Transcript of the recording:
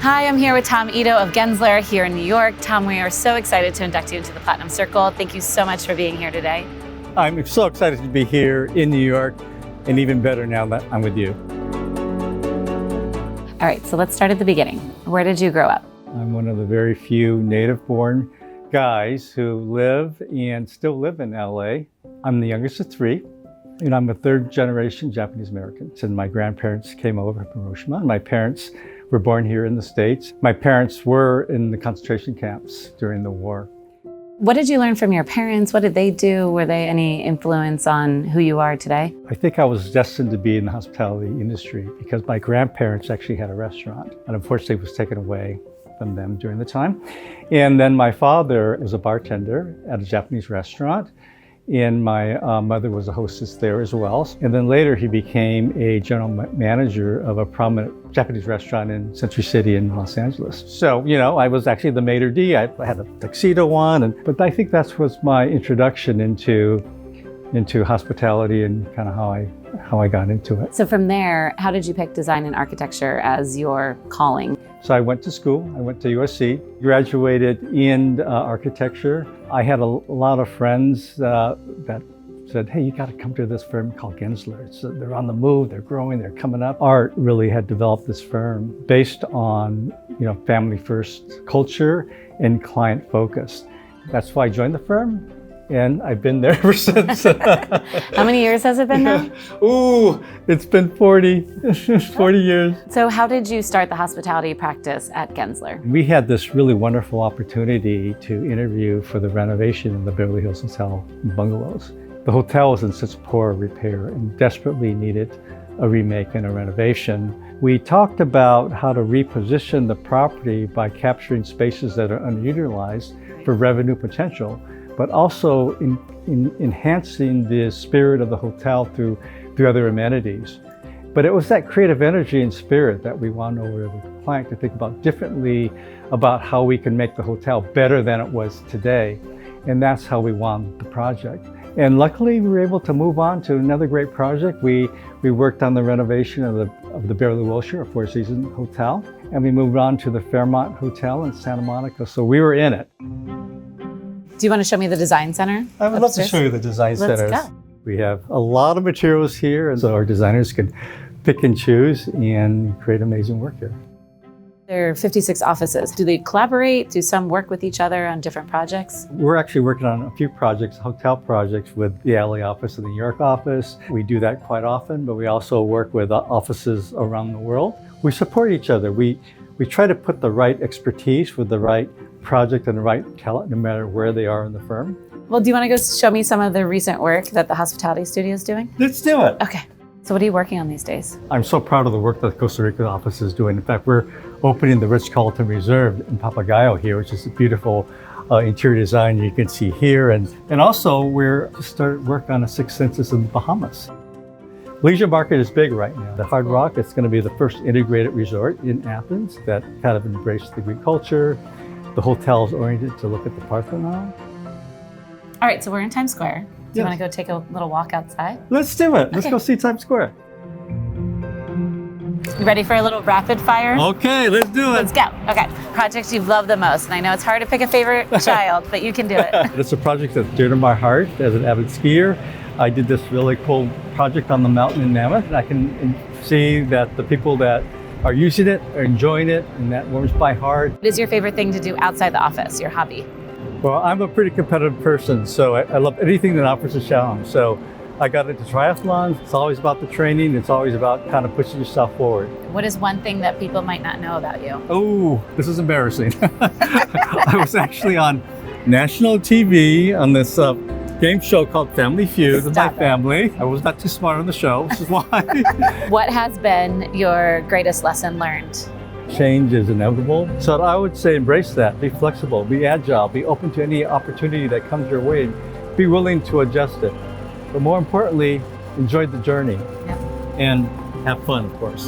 Hi, I'm here with Tom Ito of Gensler here in New York. Tom, we are so excited to induct you into the Platinum Circle. Thank you so much for being here today. I'm so excited to be here in New York, and even better now that I'm with you. All right, so let's start at the beginning. Where did you grow up? I'm one of the very few native-born guys who live and still live in LA. I'm the youngest of three, and I'm a third-generation Japanese-American. So my grandparents came over from Hiroshima, and my parents were born here in the States. My parents were in the concentration camps during the war. What did you learn from your parents? What did they do? Were they any influence on who you are today? I think I was destined to be in the hospitality industry because my grandparents actually had a restaurant, and unfortunately it was taken away from them during the time. And then my father was a bartender at a Japanese restaurant, and my mother was a hostess there as well. And then later he became a general manager of a prominent Japanese restaurant in Century City in Los Angeles. So, you know, I was actually the maitre d'. I had a tuxedo on, but I think that was my introduction into hospitality and kind of how I got into it. So from there, how did you pick design and architecture as your calling? So I went to school. I went to USC, graduated in architecture. I had a lot of friends that said, hey, you got to come to this firm called Gensler. So they're on the move, they're growing, they're coming up. Art really had developed this firm based on, family first culture and client focus. That's why I joined the firm. And I've been there ever since. How many years has it been now? Ooh, it's been 40 years. So how did you start the hospitality practice at Gensler? We had this really wonderful opportunity to interview for the renovation in the Beverly Hills Hotel bungalows. The hotel was in such poor repair and desperately needed a remake and a renovation. We talked about how to reposition the property by capturing spaces that are underutilized for revenue potential, but also in enhancing the spirit of the hotel through other amenities. But it was that creative energy and spirit that we wanted over the client to think about differently about how we can make the hotel better than it was today. And that's how we won the project. And luckily we were able to move on to another great project. We worked on the renovation of the Beverly Wilshire, a Four-Season hotel, and we moved on to the Fairmont Hotel in Santa Monica. So we were in it. Do you want to show me the design center? I would love to show you the design centers. Let's go. We have a lot of materials here, so our designers can pick and choose and create amazing work here. There are 56 offices. Do they collaborate? Do some work with each other on different projects? We're actually working on a few projects, hotel projects with the LA office and the New York office. We do that quite often, but we also work with offices around the world. We support each other. We try to put the right expertise with the right project and the right talent, no matter where they are in the firm. Well, do you want to go show me some of the recent work that the hospitality studio is doing? Let's do it. Okay. So what are you working on these days? I'm so proud of the work that the Costa Rica office is doing. In fact, we're opening the Ritz-Carlton Reserve in Papagayo here, which is a beautiful interior design you can see here. And also we're started work on a Six Senses in the Bahamas. Leisure market is big right now. The Hard Rock, it's going to be the first integrated resort in Athens that kind of embraced the Greek culture. The hotel is oriented to look at the Parthenon. All right, so we're in Times Square. Do you Yes. want to go take a little walk outside? Let's do it. Let's Okay. go see Times Square. You ready for a little rapid fire? Okay, let's do it. Let's go. Okay, projects you've loved the most. And I know it's hard to pick a favorite child, but you can do it. It's a project that's dear to my heart as an avid skier. I did this really cool project on the mountain in Mammoth, and I can see that the people that are using it are enjoying it, and that warms my heart. What is your favorite thing to do outside the office, your hobby? Well, I'm a pretty competitive person, so I love anything that offers a challenge. So I got into triathlons. It's always about the training. It's always about kind of pushing yourself forward. What is one thing that people might not know about you? Oh, this is embarrassing. I was actually on national TV on this game show called Family Feud with my Stop it. family. I was not too smart on the show, which is why. What has been your greatest lesson learned? Change is inevitable. So I would say embrace that. Be flexible, be agile, be open to any opportunity that comes your way. Be willing to adjust it. But more importantly, enjoy the journey. Yeah. And have fun, of course.